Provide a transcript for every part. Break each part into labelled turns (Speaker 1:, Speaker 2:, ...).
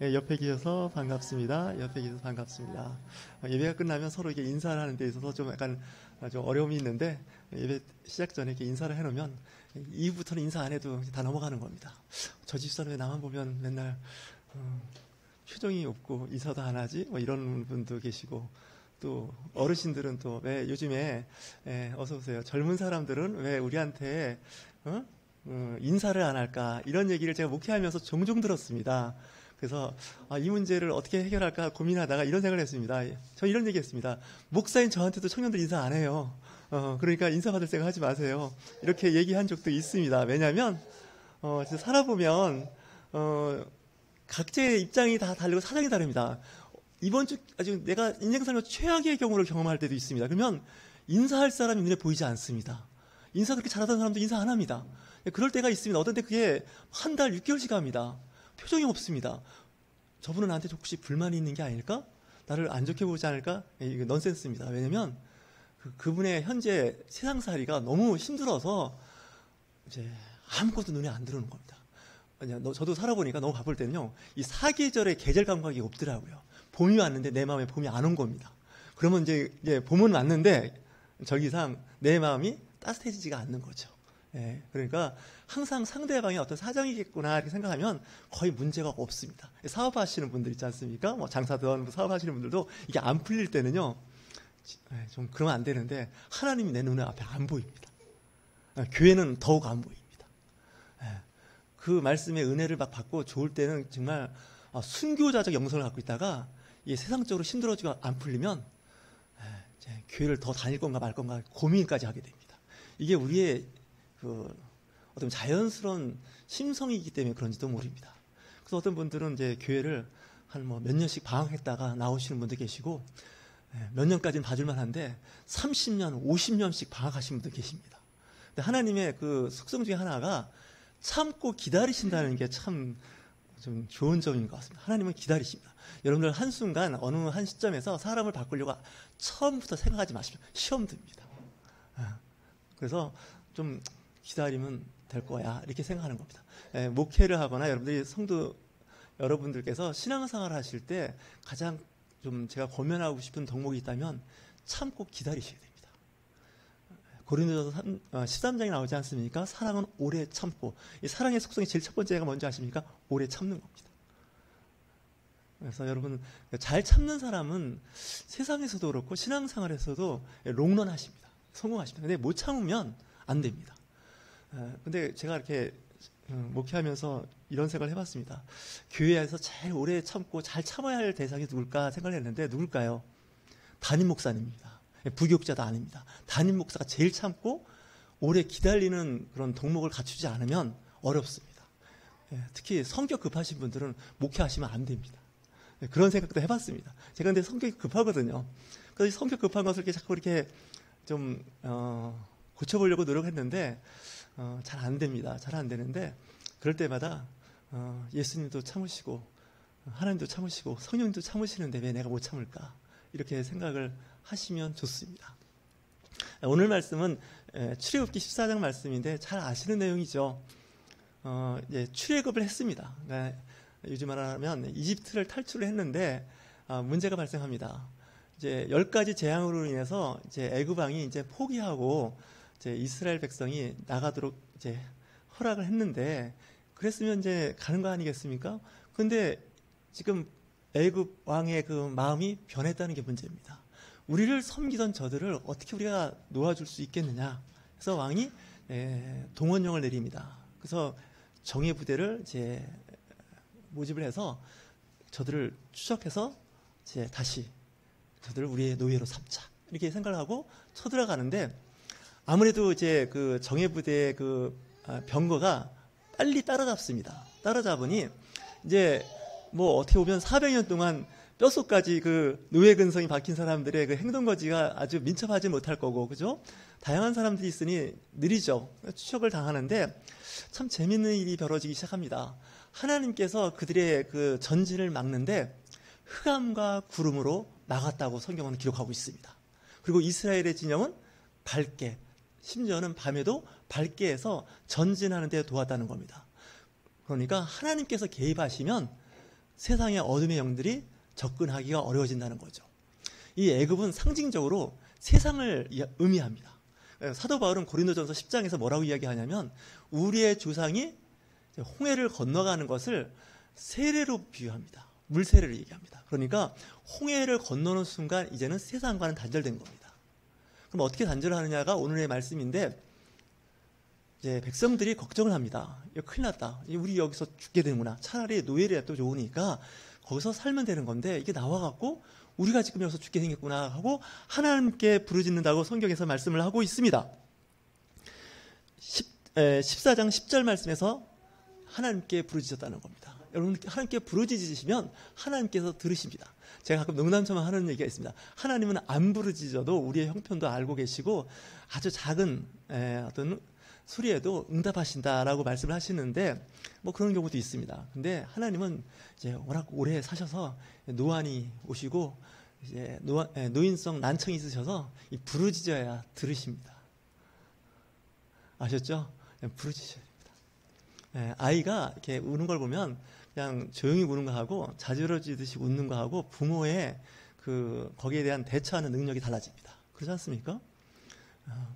Speaker 1: 옆에 계셔서 반갑습니다. 옆에 계셔서 반갑습니다. 예배가 끝나면 서로 이렇게 인사를 하는 데 있어서 좀 약간 좀 어려움이 있는데, 예배 시작 전에 이렇게 인사를 해놓으면 이후부터는 인사 안 해도 다 넘어가는 겁니다. 저 집사는 왜 나만 보면 맨날 표정이 없고 인사도 안 하지? 뭐 이런 분도 계시고, 또 어르신들은 또 왜 요즘에 어서 오세요. 젊은 사람들은 왜 우리한테 인사를 안 할까? 이런 얘기를 제가 목회하면서 종종 들었습니다. 그래서 이 문제를 어떻게 해결할까 고민하다가 이런 생각을 했습니다. 저 이런 얘기했습니다. 목사인 저한테도 청년들 인사 안 해요. 그러니까 인사 받을 생각 하지 마세요. 이렇게 얘기한 적도 있습니다. 왜냐하면 진짜 살아보면 각자의 입장이 다 다르고 사정이 다릅니다. 이번 주 아주 내가 인생 살면서 최악의 경우를 경험할 때도 있습니다. 그러면 인사할 사람이 눈에 보이지 않습니다. 인사 그렇게 잘하던 사람도 인사 안 합니다. 그럴 때가 있습니다. 어떤 때 그게 한 달, 6개월씩 갑니다. 표정이 없습니다. 저분은 나한테 혹시 불만이 있는 게 아닐까? 나를 안 좋게 보지 않을까? 이거 넌센스입니다. 왜냐면 그분의 현재 세상살이가 너무 힘들어서 이제 아무것도 눈에 안 들어오는 겁니다. 저도 살아보니까 너무 바쁠 때는요, 이 사계절의 계절 감각이 없더라고요. 봄이 왔는데 내 마음에 봄이 안 온 겁니다. 그러면 이제 봄은 왔는데 절기상 내 마음이 따뜻해지지가 않는 거죠. 그러니까 항상 상대방의 어떤 사정이겠구나 이렇게 생각하면 거의 문제가 없습니다. 사업하시는 분들 있지 않습니까? 뭐 장사든 사업하시는 분들도 이게 안 풀릴 때는요, 좀 그러면 안 되는데 하나님이 내 눈에 앞에 안 보입니다. 교회는 더욱 안 보입니다. 그 말씀의 은혜를 막 받고 좋을 때는 정말 순교자적 영성을 갖고 있다가 이게 세상적으로 힘들어지고 안 풀리면 교회를 더 다닐 건가 말 건가 고민까지 하게 됩니다. 이게 우리의 어떤 자연스러운 심성이기 때문에 그런지도 모릅니다. 그래서 어떤 분들은 이제 교회를 한 몇 년씩 방학했다가 나오시는 분도 계시고, 몇 년까지는 봐줄만 한데 30년, 50년씩 방학하시는 분도 계십니다. 근데 하나님의 그 속성 중에 하나가 참고 기다리신다는 게 참 좀 좋은 점인 것 같습니다. 하나님은 기다리십니다. 여러분들 한순간 어느 한 시점에서 사람을 바꾸려고 처음부터 생각하지 마십시오. 시험 듭니다. 그래서 좀 기다리면 될 거야 이렇게 생각하는 겁니다. 목회를 하거나 여러분들이 성도 여러분들께서 신앙생활 하실 때 가장 좀 제가 권면하고 싶은 덕목이 있다면 참고 기다리셔야 됩니다. 고린도전서 13장에 나오지 않습니까? 사랑은 오래 참고. 이 사랑의 속성이 제일 첫 번째가 뭔지 아십니까? 오래 참는 겁니다. 그래서 여러분, 잘 참는 사람은 세상에서도 그렇고 신앙생활에서도 롱런 하십니다. 성공하십니다. 근데 못 참으면 안 됩니다. 근데 제가 이렇게 목회하면서 이런 생각을 해봤습니다. 교회에서 제일 오래 참고 잘 참아야 할 대상이 누굴까 생각을 했는데 누굴까요? 담임 목사님입니다. 부교육자도 아닙니다. 담임 목사가 제일 참고 오래 기다리는 그런 덕목을 갖추지 않으면 어렵습니다. 특히 성격 급하신 분들은 목회하시면 안 됩니다. 그런 생각도 해봤습니다. 제가 근데 성격이 급하거든요. 그래서 성격 급한 것을 이렇게 자꾸 이렇게 좀 고쳐보려고 노력했는데 잘 안 됩니다. 잘 안 되는데 그럴 때마다 예수님도 참으시고 하나님도 참으시고 성령님도 참으시는데 왜 내가 못 참을까? 이렇게 생각을 하시면 좋습니다. 오늘 말씀은 출애굽기 14장 말씀인데 잘 아시는 내용이죠. 출애굽을 했습니다. 그러니까 요즘 말하면 이집트를 탈출을 했는데 문제가 발생합니다. 이제 10가지 재앙으로 인해서 이제 애굽 왕이 이제 포기하고 이제 이스라엘 백성이 나가도록 이제 허락을 했는데 그랬으면 이제 가는 거 아니겠습니까? 근데 지금 애굽 왕의 그 마음이 변했다는 게 문제입니다. 우리를 섬기던 저들을 어떻게 우리가 놓아줄 수 있겠느냐. 그래서 왕이 동원령을 내립니다. 그래서 정예 부대를 이제 모집을 해서 저들을 추적해서 이제 다시 저들을 우리의 노예로 삼자 이렇게 생각을 하고 쳐들어가는데 아무래도 이제 그 정예 부대의 그 병거가 빨리 따라잡습니다. 따라잡으니 이제 뭐 어떻게 보면 400년 동안 뼛속까지 그 노예 근성이 박힌 사람들의 그 행동거지가 아주 민첩하지 못할 거고, 그죠? 다양한 사람들이 있으니 느리죠. 추적을 당하는데 참 재밌는 일이 벌어지기 시작합니다. 하나님께서 그들의 그 전진을 막는데 흑암과 구름으로 막았다고 성경은 기록하고 있습니다. 그리고 이스라엘의 진영은 밝게, 심지어는 밤에도 밝게 해서 전진하는 데 도왔다는 겁니다. 그러니까 하나님께서 개입하시면 세상의 어둠의 영들이 접근하기가 어려워진다는 거죠. 이 애굽은 상징적으로 세상을 의미합니다. 사도 바울은 고린도전서 10장에서 뭐라고 이야기하냐면 우리의 조상이 홍해를 건너가는 것을 세례로 비유합니다. 물세례를 얘기합니다. 그러니까 홍해를 건너는 순간 이제는 세상과는 단절된 겁니다. 그럼 어떻게 단절하느냐가 오늘의 말씀인데, 이제 백성들이 걱정을 합니다. 이거 큰일 났다. 우리 여기서 죽게 되는구나. 차라리 노예라도 좋으니까 거기서 살면 되는 건데 이게 나와갖고 우리가 지금 여기서 죽게 생겼구나 하고 하나님께 부르짖는다고 성경에서 말씀을 하고 있습니다. 14장 10절 말씀에서 하나님께 부르짖었다는 겁니다. 여러분, 하나님께 부르짖으시면 하나님께서 들으십니다. 제가 가끔 농담처럼 하는 얘기가 있습니다. 하나님은 안 부르짖어도 우리의 형편도 알고 계시고 아주 작은 어떤 소리에도 응답하신다라고 말씀을 하시는데, 뭐 그런 경우도 있습니다. 근데 하나님은 이제 워낙 오래 사셔서 노안이 오시고 이제 노인성 난청이 있으셔서 이 부르짖어야 들으십니다. 아셨죠? 부르짖어야 됩니다. 아이가 이렇게 우는 걸 보면 그냥 조용히 우는 거 하고 자지러지듯이 웃는 거 하고 부모의 거기에 대한 대처하는 능력이 달라집니다. 그렇지 않습니까?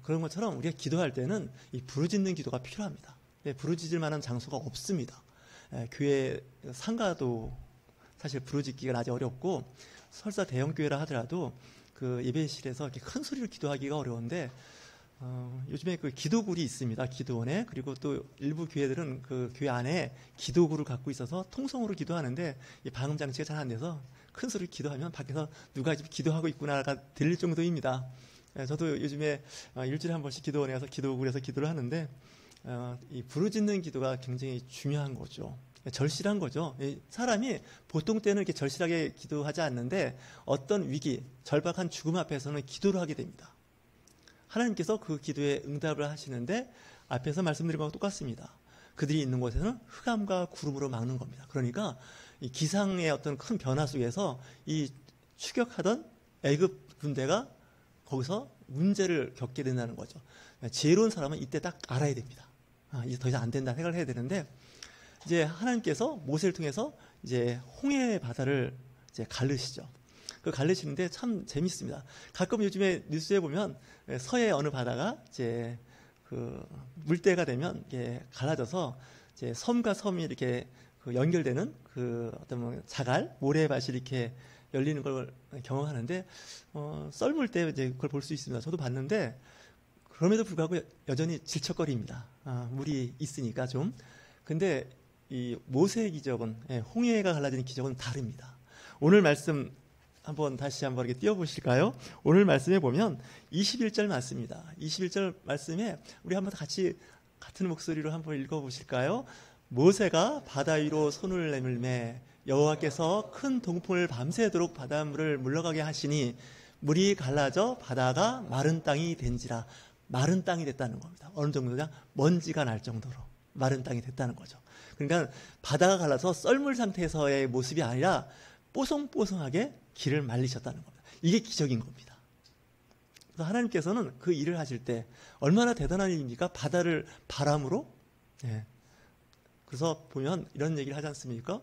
Speaker 1: 그런 것처럼 우리가 기도할 때는 이 부르짖는 기도가 필요합니다. 부르짖을 만한 장소가 없습니다. 교회 상가도 사실 부르짖기가 아주 어렵고, 설사 대형 교회라 하더라도 그 예배실에서 이렇게 큰 소리로 기도하기가 어려운데, 요즘에 그 기도굴이 있습니다. 기도원에. 그리고 또 일부 교회들은 그 교회 안에 기도굴을 갖고 있어서 통성으로 기도하는데 이 방음 장치가 잘 안 돼서 큰 소리로 기도하면 밖에서 누가 지금 기도하고 있구나가 들릴 정도입니다. 저도 요즘에 일주일에 한 번씩 기도원에 가서 기도굴에서 기도를 하는데, 이 부르짖는 기도가 굉장히 중요한 거죠. 절실한 거죠. 사람이 보통 때는 이렇게 절실하게 기도하지 않는데 어떤 위기, 절박한 죽음 앞에서는 기도를 하게 됩니다. 하나님께서 그 기도에 응답을 하시는데 앞에서 말씀드린 것과 똑같습니다. 그들이 있는 곳에는 흑암과 구름으로 막는 겁니다. 그러니까 이 기상의 어떤 큰 변화 속에서 이 추격하던 애굽 군대가 거기서 문제를 겪게 된다는 거죠. 지혜로운 사람은 이때 딱 알아야 됩니다. 이제 더 이상 안 된다 생각을 해야 되는데, 이제 하나님께서 모세를 통해서 이제 홍해 바다를 이제 가르시죠. 그 가르치는데 참 재밌습니다. 가끔 요즘에 뉴스에 보면 서해 어느 바다가 이제 그 물때가 되면 이게 갈라져서 이제 섬과 섬이 이렇게 연결되는 그 어떤 자갈, 모래밭이 이렇게 열리는 걸 경험하는데, 썰물 때 이제 그걸 볼 수 있습니다. 저도 봤는데 그럼에도 불구하고 여전히 질척거립니다. 물이 있으니까 좀. 근데 이 모세의 기적은, 홍해가 갈라지는 기적은 다릅니다. 오늘 말씀 다시 한번 이렇게 띄워보실까요? 오늘 말씀에 보면 21절 맞습니다. 21절 말씀에 우리 한번 같이 같은 목소리로 한번 읽어보실까요? 모세가 바다 위로 손을 내밀매 여호와께서 큰 동풍을 밤새도록 바닷물을 물러가게 하시니 물이 갈라져 바다가 마른 땅이 된지라. 마른 땅이 됐다는 겁니다. 어느 정도냐? 먼지가 날 정도로 마른 땅이 됐다는 거죠. 그러니까 바다가 갈라서 썰물 상태에서의 모습이 아니라 뽀송뽀송하게 길을 말리셨다는 겁니다. 이게 기적인 겁니다. 그래서 하나님께서는 그 일을 하실 때 얼마나 대단한 일입니까? 바다를 바람으로. 그래서 보면 이런 얘기를 하지 않습니까?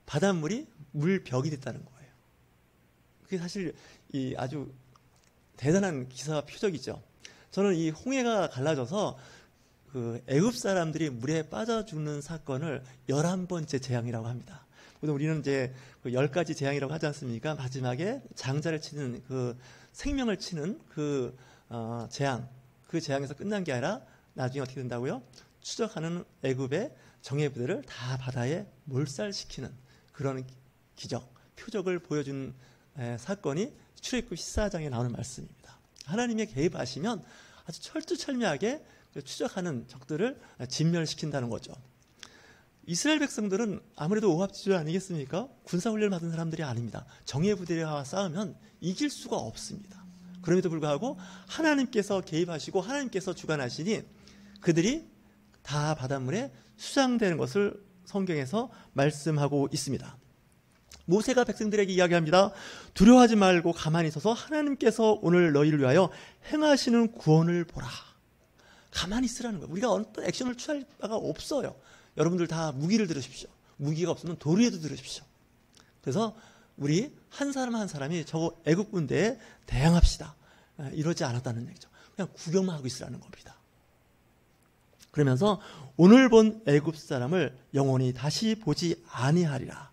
Speaker 1: 바닷물이 물벽이 됐다는 거예요. 그게 사실 이 아주 대단한 기사와 표적이죠. 저는 이 홍해가 갈라져서 그 애굽 사람들이 물에 빠져 죽는 사건을 11번째 재앙이라고 합니다. 우리는 이제 그 10가지 재앙이라고 하지 않습니까? 마지막에 장자를 치는 그 생명을 치는 그 재앙, 그 재앙에서 끝난 게 아니라 나중에 어떻게 된다고요? 추적하는 애굽의 정예부대를 다 바다에 몰살시키는 그런 기적, 표적을 보여준 사건이 출애굽기 14장에 나오는 말씀입니다. 하나님의 개입하시면 아주 철두철미하게 추적하는 적들을 진멸시킨다는 거죠. 이스라엘 백성들은 아무래도 오합지졸 아니겠습니까? 군사훈련을 받은 사람들이 아닙니다. 정예부대와 싸우면 이길 수가 없습니다. 그럼에도 불구하고 하나님께서 개입하시고 하나님께서 주관하시니 그들이 다 바닷물에 수장되는 것을 성경에서 말씀하고 있습니다. 모세가 백성들에게 이야기합니다. 두려워하지 말고 가만히 서서 하나님께서 오늘 너희를 위하여 행하시는 구원을 보라. 가만히 있으라는 거예요. 우리가 어떤 액션을 취할 바가 없어요. 여러분들 다 무기를 들으십시오. 무기가 없으면 돌 위에도 들으십시오. 그래서 우리 한 사람 한 사람이 저 애국 군대에 대항합시다. 이러지 않았다는 얘기죠. 그냥 구경만 하고 있으라는 겁니다. 그러면서 오늘 본 애굽 사람을 영원히 다시 보지 아니하리라.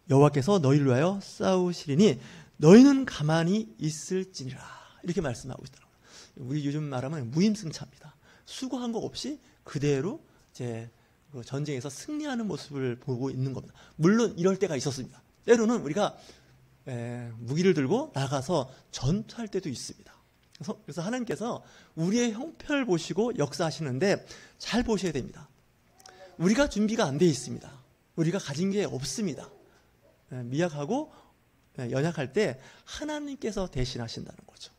Speaker 1: 여호와께서 너희를 위하여 싸우시리니 너희는 가만히 있을지니라. 이렇게 말씀하고 있다는 거예요. 우리 요즘 말하면 무임승차입니다. 수고한 거 없이 그대로 이제 그 전쟁에서 승리하는 모습을 보고 있는 겁니다. 물론 이럴 때가 있었습니다. 때로는 우리가 무기를 들고 나가서 전투할 때도 있습니다. 그래서 하나님께서 우리의 형편을 보시고 역사하시는데 잘 보셔야 됩니다. 우리가 준비가 안 돼 있습니다. 우리가 가진 게 없습니다. 미약하고 연약할 때 하나님께서 대신하신다는 거죠.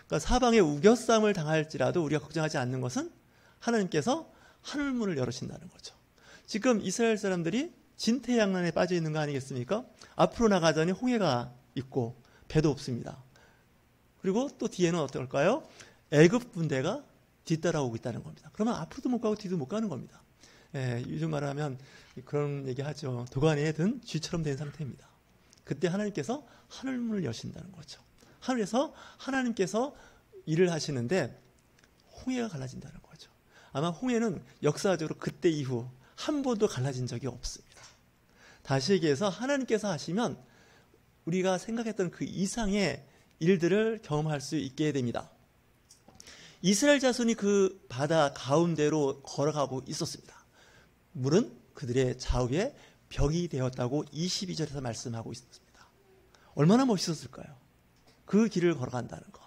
Speaker 1: 그러니까 사방에 우겨싸움을 당할지라도 우리가 걱정하지 않는 것은 하나님께서 하늘문을 열으신다는 거죠. 지금 이스라엘 사람들이 진퇴양난에 빠져 있는 거 아니겠습니까? 앞으로 나가자니 홍해가 있고 배도 없습니다. 그리고 또 뒤에는 어떨까요? 애굽 군대가 뒤따라오고 있다는 겁니다. 그러면 앞으로도 못 가고 뒤도 못 가는 겁니다. 요즘 말하면 그런 얘기하죠. 도가니에 든 쥐처럼 된 상태입니다. 그때 하나님께서 하늘문을 여신다는 거죠. 하늘에서 하나님께서 일을 하시는데 홍해가 갈라진다는 거죠. 아마 홍해는 역사적으로 그때 이후 한 번도 갈라진 적이 없습니다. 다시 얘기해서 하나님께서 하시면 우리가 생각했던 그 이상의 일들을 경험할 수 있게 됩니다. 이스라엘 자손이 그 바다 가운데로 걸어가고 있었습니다. 물은 그들의 좌우에 벽이 되었다고 22절에서 말씀하고 있습니다. 얼마나 멋있었을까요? 그 길을 걸어간다는 것.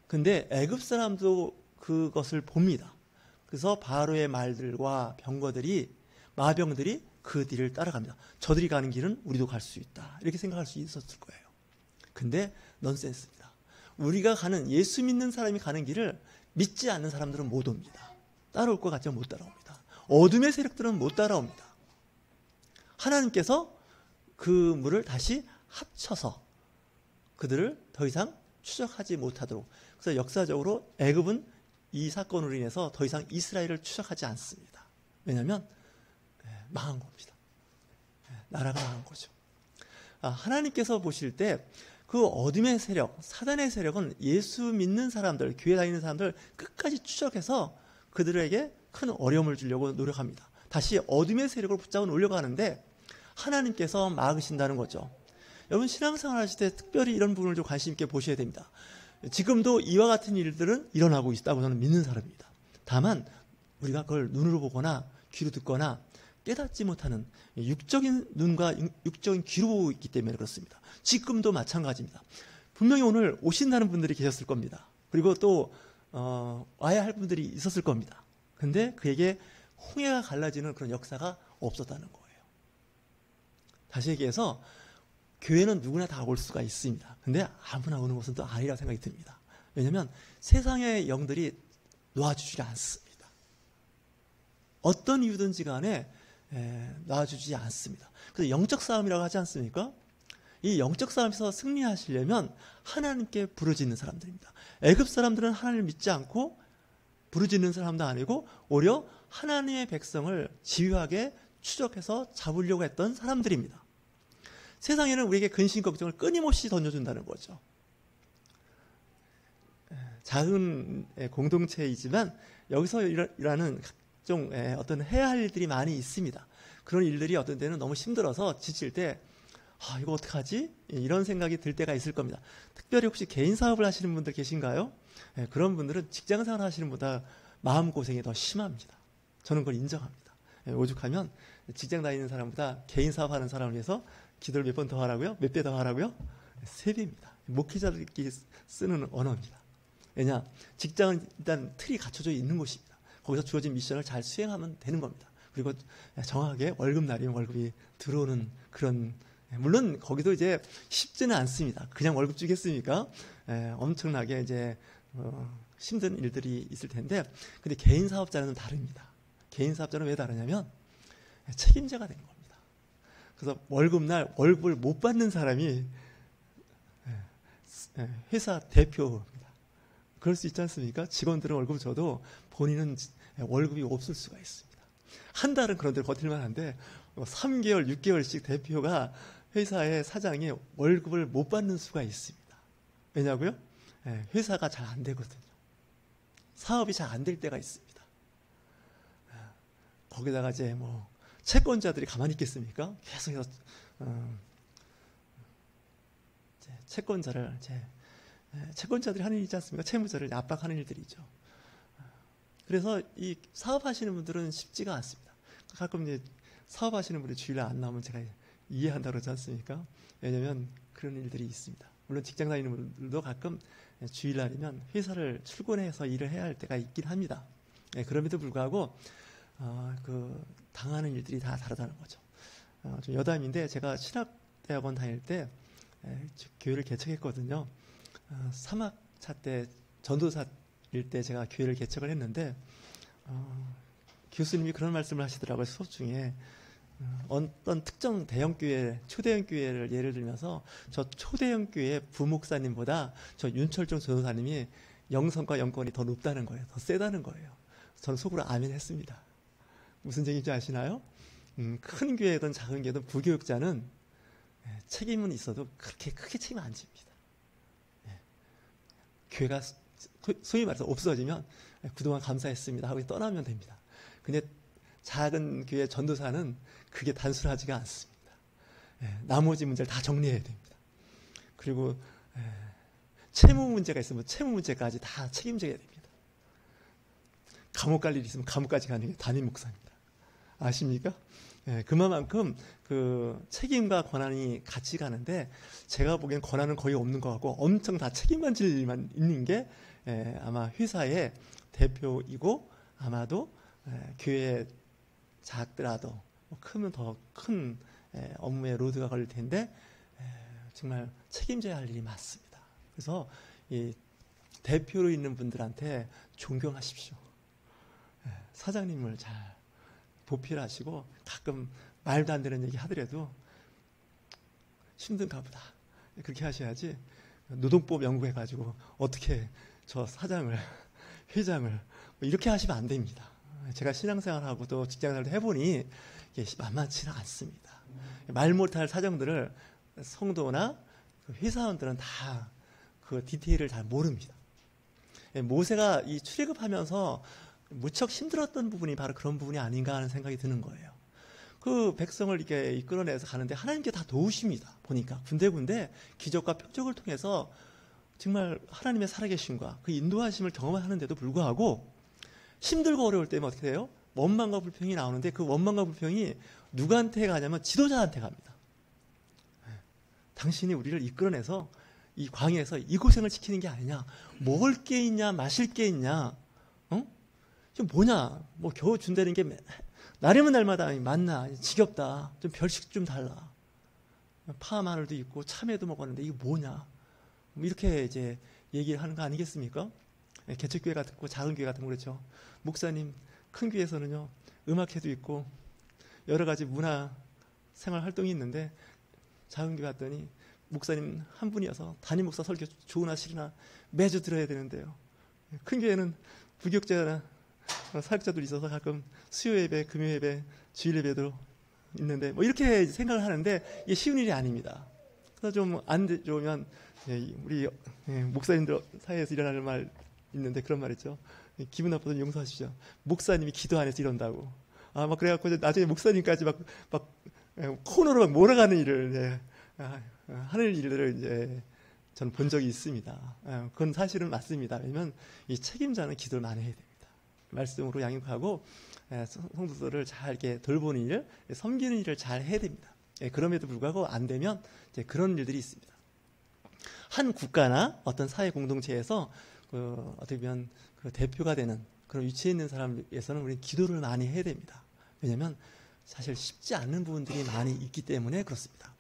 Speaker 1: 근데 애굽 사람도 그것을 봅니다. 그래서 바로의 말들과 병거들이 마병들이 그 뒤를 따라갑니다. 저들이 가는 길은 우리도 갈 수 있다. 이렇게 생각할 수 있었을 거예요. 근데 넌센스입니다. 우리가 가는 예수 믿는 사람이 가는 길을 믿지 않는 사람들은 못 옵니다. 따라올 것 같지만 못 따라옵니다. 어둠의 세력들은 못 따라옵니다. 하나님께서 그 물을 다시 합쳐서 그들을 더 이상 추적하지 못하도록. 그래서 역사적으로 애굽은 이 사건으로 인해서 더 이상 이스라엘을 추적하지 않습니다. 왜냐하면 망한 겁니다. 나라가 망한 거죠. 하나님께서 보실 때 그 어둠의 세력, 사단의 세력은 예수 믿는 사람들, 교회 다니는 사람들 끝까지 추적해서 그들에게 큰 어려움을 주려고 노력합니다. 다시 어둠의 세력을 붙잡아 놓으려고 하는데 하나님께서 막으신다는 거죠. 여러분 신앙생활 하실 때 특별히 이런 부분을 좀 관심 있게 보셔야 됩니다. 지금도 이와 같은 일들은 일어나고 있다고 저는 믿는 사람입니다. 다만 우리가 그걸 눈으로 보거나 귀로 듣거나 깨닫지 못하는 육적인 눈과 육적인 귀로 보고 있기 때문에 그렇습니다. 지금도 마찬가지입니다. 분명히 오늘 오신다는 분들이 계셨을 겁니다. 그리고 또 와야 할 분들이 있었을 겁니다. 근데 그에게 홍해가 갈라지는 그런 역사가 없었다는 거예요. 다시 얘기해서 교회는 누구나 다 올 수가 있습니다. 근데 아무나 오는 것은 또 아니라 생각이 듭니다. 왜냐하면 세상의 영들이 놓아주지 않습니다. 어떤 이유든지 간에 놔주지 않습니다. 그래서 영적 싸움이라고 하지 않습니까? 이 영적 싸움에서 승리하시려면 하나님께 부르짖는 사람들입니다. 애굽 사람들은 하나님을 믿지 않고 부르짖는 사람도 아니고 오히려 하나님의 백성을 지휘하게 추적해서 잡으려고 했던 사람들입니다. 세상에는 우리에게 근심 걱정을 끊임없이 던져준다는 거죠. 작은 공동체이지만 여기서 일하는 각종 어떤 해야 할 일들이 많이 있습니다. 그런 일들이 어떤 때는 너무 힘들어서 지칠 때 이거 어떡하지? 이런 생각이 들 때가 있을 겁니다. 특별히 혹시 개인 사업을 하시는 분들 계신가요? 그런 분들은 직장 생활 하시는 분보다 마음고생이 더 심합니다. 저는 그걸 인정합니다. 오죽하면 직장 다니는 사람보다 개인 사업하는 사람을 위해서 기도를 몇 번 더 하라고요? 몇 배 더 하라고요? 3배입니다. 목회자들끼리 쓰는 언어입니다. 왜냐? 직장은 일단 틀이 갖춰져 있는 곳입니다. 거기서 주어진 미션을 잘 수행하면 되는 겁니다. 그리고 정확하게 월급날이면 월급이 들어오는 그런, 물론 거기도 이제 쉽지는 않습니다. 그냥 월급 주겠습니까? 엄청나게 이제 힘든 일들이 있을 텐데, 근데 개인 사업자는 다릅니다. 개인 사업자는 왜 다르냐면 책임자가 된 겁니다. 그래서 월급날 월급을 못 받는 사람이 회사 대표입니다. 그럴 수 있지 않습니까? 직원들은 월급 줘도 본인은 월급이 없을 수가 있습니다. 한 달은 그런 데로 버틸만 한데 3개월, 6개월씩 대표가 회사의 사장이 월급을 못 받는 수가 있습니다. 왜냐고요? 회사가 잘 안 되거든요. 사업이 잘 안 될 때가 있습니다. 거기다가 이제 뭐 채권자들이 가만히 있겠습니까? 계속해서 채권자들이 하는 일이지 않습니까? 채무자를 압박하는 일들이죠. 그래서 이 사업하시는 분들은 쉽지가 않습니다. 가끔 이제 사업하시는 분이 주일날 안 나오면 제가 이해한다고 그러지 않습니까? 왜냐하면 그런 일들이 있습니다. 물론 직장 다니는 분들도 가끔 주일날이면 회사를 출근해서 일을 해야 할 때가 있긴 합니다. 그럼에도 불구하고 당하는 일들이 다 다르다는 거죠. 좀 여담인데 제가 신학대학원 다닐 때 교회를 개척했거든요. 3학차 때 전도사일 때 제가 교회를 개척을 했는데 교수님이 그런 말씀을 하시더라고요. 수업 중에 어떤 특정 대형교회, 초대형교회를 예를 들면서 저 초대형교회 부목사님보다 저 윤철종 전도사님이 영성과 영권이 더 높다는 거예요. 더 세다는 거예요. 저는 속으로 아멘 했습니다. 무슨 얘기인지 아시나요? 큰 교회든 작은 교회든 부교육자는 책임은 있어도 그렇게 크게 책임 안 집니다. 교회가 소위 말해서 없어지면 그동안 감사했습니다 하고 떠나면 됩니다. 근데 작은 교회 전도사는 그게 단순하지가 않습니다. 나머지 문제를 다 정리해야 됩니다. 그리고 채무 문제가 있으면 채무 문제까지 다 책임져야 됩니다. 감옥 갈 일이 있으면 감옥까지 가는 게 담임 목사입니다. 아십니까? 그만큼 그 책임과 권한이 같이 가는데 제가 보기엔 권한은 거의 없는 것 같고 엄청 다 책임만 질 일만 있는 게 아마 회사의 대표이고 아마도 교회 작더라도 크면 더 큰 업무에 로드가 걸릴 텐데 정말 책임져야 할 일이 많습니다. 그래서 이 대표로 있는 분들한테 존경하십시오. 사장님을 잘 보필하시고 가끔 말도 안 되는 얘기 하더라도 힘든가 보다 그렇게 하셔야지 노동법 연구해가지고 어떻게 저 사장을 회장을 뭐 이렇게 하시면 안 됩니다. 제가 신앙생활하고도 직장생활도 해보니 이게 만만치는 않습니다. 말 못할 사정들을 성도나 회사원들은 다 그 디테일을 잘 모릅니다. 모세가 이 출애굽하면서 무척 힘들었던 부분이 바로 그런 부분이 아닌가 하는 생각이 드는 거예요. 그 백성을 이렇게 이끌어내서 가는데 하나님께 다 도우십니다. 보니까 군데군데 기적과 표적을 통해서 정말 하나님의 살아계심과 그 인도하심을 경험하는데도 불구하고 힘들고 어려울 때면 어떻게 돼요? 원망과 불평이 나오는데 그 원망과 불평이 누구한테 가냐면 지도자한테 갑니다. 당신이 우리를 이끌어내서 이 광야에서 이 고생을 시키는 게 아니냐. 먹을 게 있냐 마실 게 있냐. 좀 뭐냐. 뭐 겨우 준다는 게 날이면 날마다 맞나. 지겹다. 좀 별식 좀 달라. 파 마늘도 있고 참외도 먹었는데 이게 뭐냐. 이렇게 이제 얘기를 하는 거 아니겠습니까? 개척교회 같은 거 작은 교회 같은 거 그렇죠. 목사님 큰 교회에서는요 음악회도 있고 여러 가지 문화 생활 활동이 있는데 작은 교회 갔더니 목사님 한 분이어서 담임 목사 설교 좋으나 싫으나 매주 들어야 되는데요. 큰 교회는 부교육자나 사역자들이 있어서 가끔 수요 예배, 금요 예배, 주일 예배도 있는데 뭐 이렇게 생각을 하는데 이게 쉬운 일이 아닙니다. 그래서 좀 안 좋으면 우리 목사님들 사이에서 일어나는 말 있는데 그런 말 있죠. 기분 나쁘면 용서하십시오. 목사님이 기도 안 해서 이런다고. 막 그래갖고 나중에 목사님까지 막 코너로 막 몰아가는 일을 하는 일들을 이제 저는 본 적이 있습니다. 그건 사실은 맞습니다. 왜냐면 이 책임자는 기도를 많이 해야 됩니다. 말씀으로 양육하고 성도들을 잘 이렇게 돌보는 일, 섬기는 일을 잘 해야 됩니다. 그럼에도 불구하고 안 되면 이제 그런 일들이 있습니다. 한 국가나 어떤 사회 공동체에서 어떻게 보면 그 대표가 되는 그런 위치에 있는 사람에서는 우리는 기도를 많이 해야 됩니다. 왜냐하면 사실 쉽지 않은 부분들이 많이 있기 때문에 그렇습니다.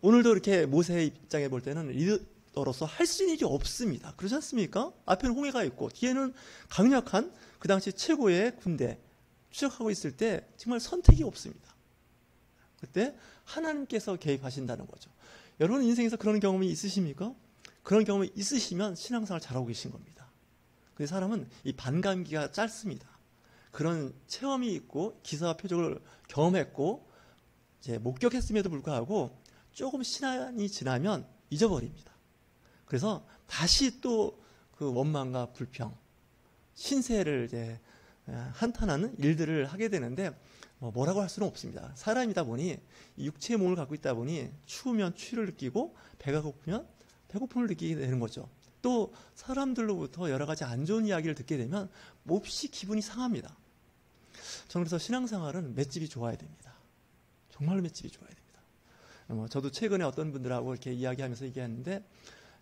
Speaker 1: 오늘도 이렇게 모세의 입장에 볼 때는 리더로서 할 수 있는 일이 없습니다. 그렇지 않습니까? 앞에는 홍해가 있고 뒤에는 강력한 그 당시 최고의 군대 추적하고 있을 때 정말 선택이 없습니다. 그때 하나님께서 개입하신다는 거죠. 여러분 인생에서 그런 경험이 있으십니까? 그런 경험이 있으시면 신앙생활 잘하고 계신 겁니다. 그 사람은 이 반감기가 짧습니다. 그런 체험이 있고 기사와 표적을 경험했고 이제 목격했음에도 불구하고 조금 시간이 지나면 잊어버립니다. 그래서 다시 또 그 원망과 불평, 신세를 이제 한탄하는 일들을 하게 되는데 뭐라고 할 수는 없습니다. 사람이다 보니 육체의 몸을 갖고 있다 보니 추우면 추위를 느끼고 배가 고프면 배고픔을 느끼게 되는 거죠. 또 사람들로부터 여러 가지 안 좋은 이야기를 듣게 되면 몹시 기분이 상합니다. 저는 그래서 신앙생활은 맷집이 좋아야 됩니다. 정말로 맷집이 좋아야 됩니다. 저도 최근에 어떤 분들하고 이렇게 이야기하면서 얘기했는데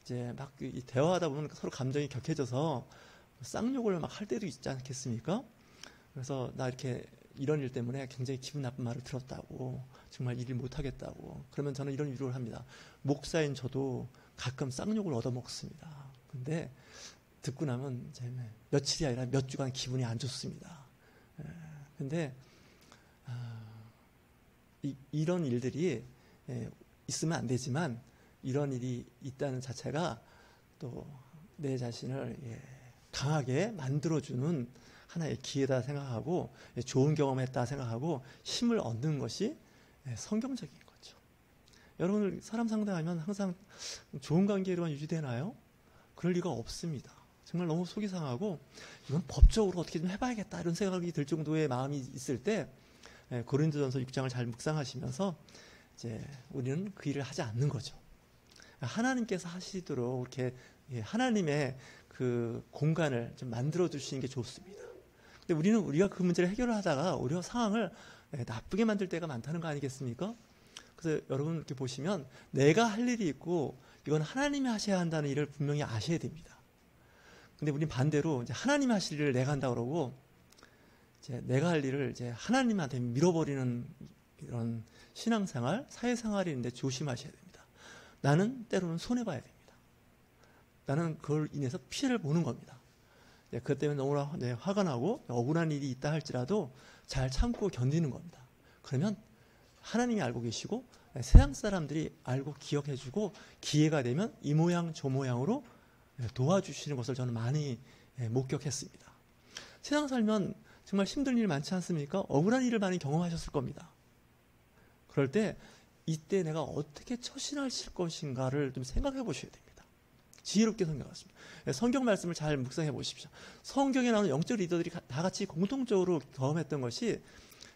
Speaker 1: 이제 막 이 대화하다 보면 서로 감정이 격해져서 쌍욕을 막 할 때도 있지 않겠습니까? 그래서 나 이렇게 이런 일 때문에 굉장히 기분 나쁜 말을 들었다고, 정말 일을 못하겠다고. 그러면 저는 이런 위로를 합니다. 목사인 저도 가끔 쌍욕을 얻어먹습니다. 근데 듣고 나면 이제 며칠이 아니라 몇 주간 기분이 안 좋습니다. 근데 이런 일들이 있으면 안 되지만 이런 일이 있다는 자체가 또 내 자신을 강하게 만들어주는 하나의 기회다 생각하고 좋은 경험했다 생각하고 힘을 얻는 것이 성경적인 거죠. 여러분 사람 상대하면 항상 좋은 관계로만 유지되나요? 그럴 리가 없습니다. 정말 너무 속이 상하고 이건 법적으로 어떻게 좀 해봐야겠다 이런 생각이 들 정도의 마음이 있을 때 고린도전서 6장을 잘 묵상하시면서 이제 우리는 그 일을 하지 않는 거죠. 하나님께서 하시도록 이렇게 하나님의 그 공간을 좀 만들어 주시는 게 좋습니다. 근데 우리가 그 문제를 해결을 하다가 오히려 상황을 나쁘게 만들 때가 많다는 거 아니겠습니까? 그래서 여러분 이렇게 보시면 내가 할 일이 있고 이건 하나님이 하셔야 한다는 일을 분명히 아셔야 됩니다. 근데 우리는 반대로 이제 하나님이 하실 일을 내가 한다 그러고 이제 내가 할 일을 이제 하나님한테 밀어버리는 이런 신앙생활, 사회생활이 있는데 조심하셔야 됩니다. 나는 때로는 손해봐야 됩니다. 나는 그걸 인해서 피해를 보는 겁니다. 그것 때문에 너무나 화가 나고 억울한 일이 있다 할지라도 잘 참고 견디는 겁니다. 그러면 하나님이 알고 계시고 세상 사람들이 알고 기억해주고 기회가 되면 이 모양 저 모양으로 도와주시는 것을 저는 많이 목격했습니다. 세상 살면 정말 힘든 일 많지 않습니까? 억울한 일을 많이 경험하셨을 겁니다. 그럴 때 이때 내가 어떻게 처신하실 것인가를 좀 생각해 보셔야 됩니다. 지혜롭게 성경하십니다. 성경 말씀을 잘 묵상해 보십시오. 성경에 나오는 영적 리더들이 다 같이 공통적으로 경험했던 것이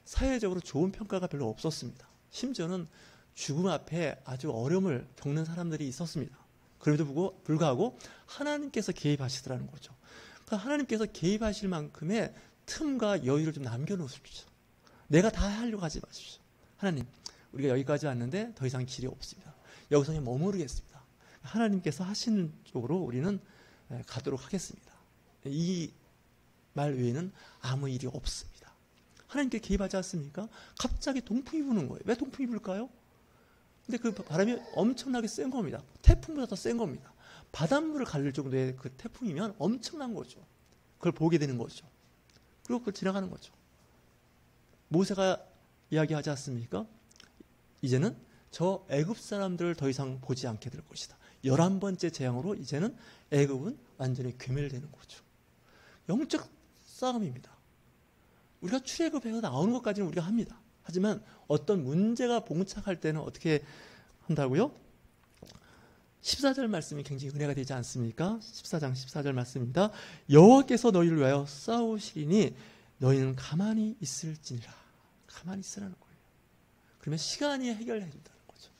Speaker 1: 사회적으로 좋은 평가가 별로 없었습니다. 심지어는 죽음 앞에 아주 어려움을 겪는 사람들이 있었습니다. 그럼에도 불구하고 하나님께서 개입하시더라는 거죠. 그러니까 하나님께서 개입하실 만큼의 틈과 여유를 좀 남겨놓으십시오. 내가 다 하려고 하지 마십시오. 하나님, 우리가 여기까지 왔는데 더 이상 길이 없습니다. 여기서 그냥 머무르겠습니다. 하나님께서 하시는 쪽으로 우리는 가도록 하겠습니다. 이 말 외에는 아무 일이 없습니다. 하나님께 개입하지 않습니까? 갑자기 동풍이 부는 거예요. 왜 동풍이 불까요? 근데 그 바람이 엄청나게 센 겁니다. 태풍보다 더 센 겁니다. 바닷물을 가릴 정도의 그 태풍이면 엄청난 거죠. 그걸 보게 되는 거죠. 그리고 그걸 지나가는 거죠. 모세가 이야기하지 않습니까? 이제는 저 애굽 사람들을 더 이상 보지 않게 될 것이다. 11번째 재앙으로 이제는 애굽은 완전히 괴멸되는 거죠. 영적 싸움입니다. 우리가 출애굽해서 나오는 것까지는 우리가 합니다. 하지만 어떤 문제가 봉착할 때는 어떻게 한다고요? 14절 말씀이 굉장히 은혜가 되지 않습니까? 14장 14절 말씀입니다. 여호와께서 너희를 위하여 싸우시리니 너희는 가만히 있을지니라. 가만히 있으라는 거예요. 그러면 시간이 해결해 준다는 거죠.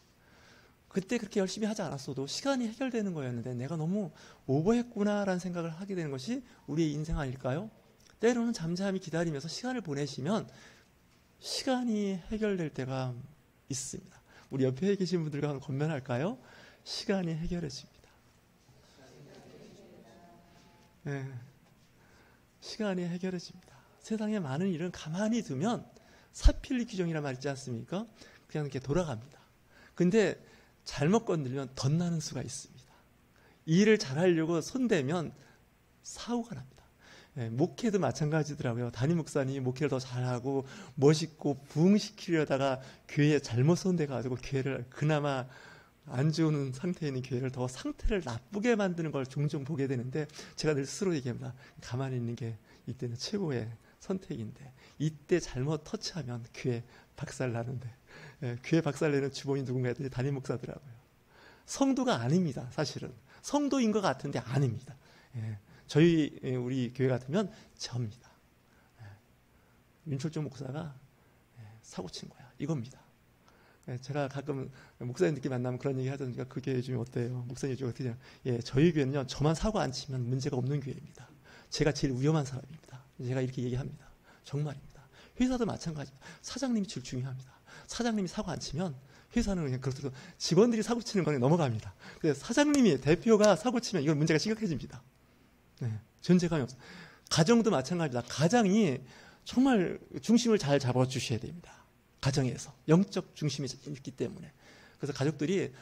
Speaker 1: 그때 그렇게 열심히 하지 않았어도 시간이 해결되는 거였는데 내가 너무 오버했구나라는 생각을 하게 되는 것이 우리의 인생 아닐까요? 때로는 잠잠히 기다리면서 시간을 보내시면 시간이 해결될 때가 있습니다. 우리 옆에 계신 분들과 권면할까요? 시간이 해결해 줍니다. 네. 시간이 해결해 줍니다. 세상에 많은 일은 가만히 두면 사필리 규정이란 말 있지 않습니까? 그냥 이렇게 돌아갑니다. 근데 잘못 건들면 덧나는 수가 있습니다. 이 일을 잘하려고 손대면 사고가 납니다. 목회도 마찬가지더라고요. 담임 목사님이 목회를 더 잘하고 멋있고 부흥시키려다가 교회에 잘못 손대가지고 교회를 그나마 안 좋은 상태에 있는 교회를 더 상태를 나쁘게 만드는 걸 종종 보게 되는데 제가 늘 스스로 얘기합니다. 가만히 있는 게 이때는 최고의 선택인데 이때 잘못 터치하면 교회 박살나는데 교회 박살내는 주범이 누군가 했더니 담임 목사더라고요. 성도가 아닙니다. 사실은 성도인 것 같은데 아닙니다. 우리 교회 같으면 접니다. 윤철중 목사가 사고 친 거야. 이겁니다. 제가 가끔 목사님들끼리 만나면 그런 얘기 하던가 그 교회 요즘에 어때요? 목사님 요즘 어떻게 되냐? 저희 교회는요, 저만 사고 안 치면 문제가 없는 교회입니다. 제가 제일 위험한 사람입니다. 제가 이렇게 얘기합니다. 정말입니다. 회사도 마찬가지입니다. 사장님이 제일 중요합니다. 사장님이 사고 안 치면 회사는 그냥 그렇다고 직원들이 사고 치는 거는 넘어갑니다. 근데 사장님이 대표가 사고 치면 이건 문제가 심각해집니다. 존재감이 없어요. 가정도 마찬가지입니다. 가장이 정말 중심을 잘 잡아주셔야 됩니다. 가정에서 영적 중심이 있기 때문에. 그래서 가족들이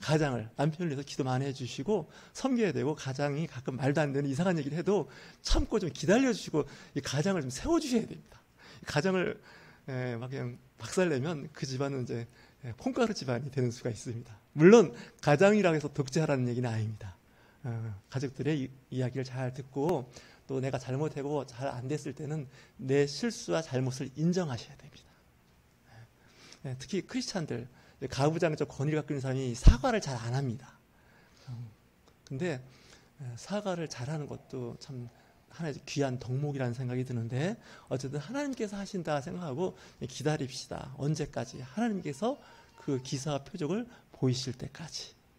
Speaker 1: 가장을 남편을 위해서 기도 많이 해주시고 섬겨야 되고, 가장이 가끔 말도 안 되는 이상한 얘기를 해도 참고 좀 기다려주시고 이 가장을 좀 세워주셔야 됩니다. 가장을 막 그냥 박살내면 그 집안은 이제 콩가루 집안이 되는 수가 있습니다. 물론 가장이라고 해서 독재하라는 얘기는 아닙니다. 가족들의 이야기를 잘 듣고 또 내가 잘못하고 잘 안 됐을 때는 내 실수와 잘못을 인정하셔야 됩니다. 특히 크리스찬들, 가부장적 권위를 갖고 있는 사람이 사과를 잘 안 합니다. 근데 사과를 잘하는 것도 참 하나의 귀한 덕목이라는 생각이 드는데, 어쨌든 하나님께서 하신다 생각하고 기다립시다. 언제까지? 하나님께서 그 기사와 표적을 보이실 때까지.